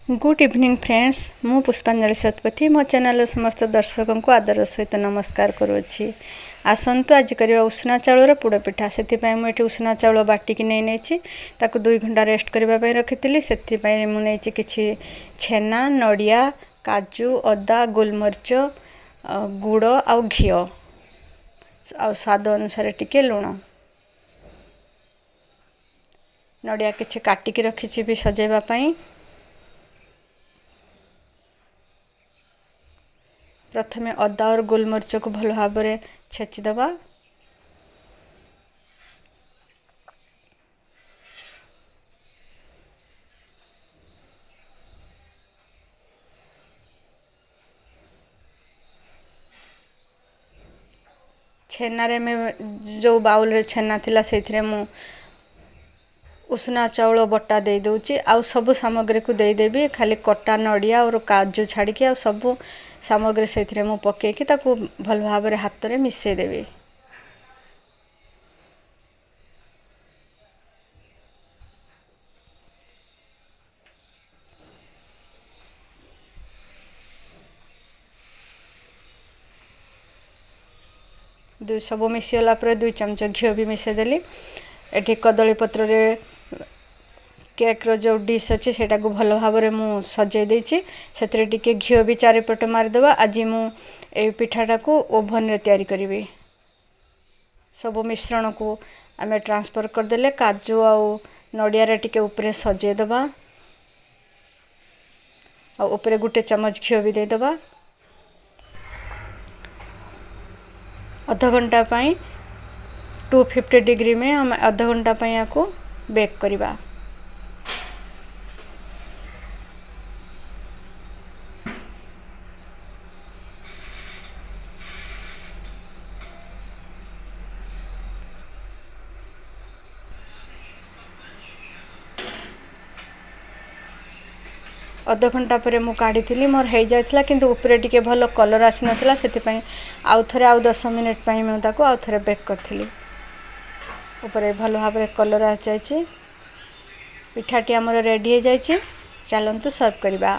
Good evening friends मु पुष्पांजलि satapathy मो चैनल समस्त दर्शकों को आदर सहित नमस्कार करुँची। आसतु आज करवा उषुना चाउर पोड़ पिठा से मुझे उषुना चाउल बाटिकी नहीं 2 घंटा रेस्ट करने रखी से मुझे कि छेना नड़िया काजू अदा गोलमरीच गुड़ आ घी आ स्वाद अनुसार टिके लुण नड़िया किसी काटिकी रखी भी सजेवाई। प्रथमे अदा और गोलमरीच को भल भाव में छेचिदबा। छेनारे में जो बाउल रे छेना थिला सेथिरे मु उषुना चाउल बटा दे दूची आ सब सामग्री को दे देबी खाली कटा नड़िया और काजू छाड़ी आ सब सामग्री से मु पकईकी ताकू भल भाव में हाथ में मिसई देवी। सब मिसीगला 2 चमच घी भी मिसईदेली। एठी कदली पत्र रे केक रो जो डिश अच्छी से भल भाव में मु सजे देछि से घी भी 4 पट मारिदेवा। आज मु ए पिठाटा को ओभन रे तैयारी करी। सब मिश्रण को आम ट्रांसफर करदेले काजू आ नड़िया रे टिके ऊपर सजे दबा आ ऊपर 1 चम्मच घी भी देदबा। आधा घंटा 250 डिग्री में हम आधा घंटा को बेक करिबा। आधा घंटा पर मु काढ़ी थी मोर हो जाता कि ऊपर टिके भल कलर आसी नाला से आउ थे आउ 10 मिनिट मुझे आउ थे बेक करी। ऊपर भल भाव में कलर आ जाए पिठाटी आमर रेडी हो जाए। चलतु सर्व करवा।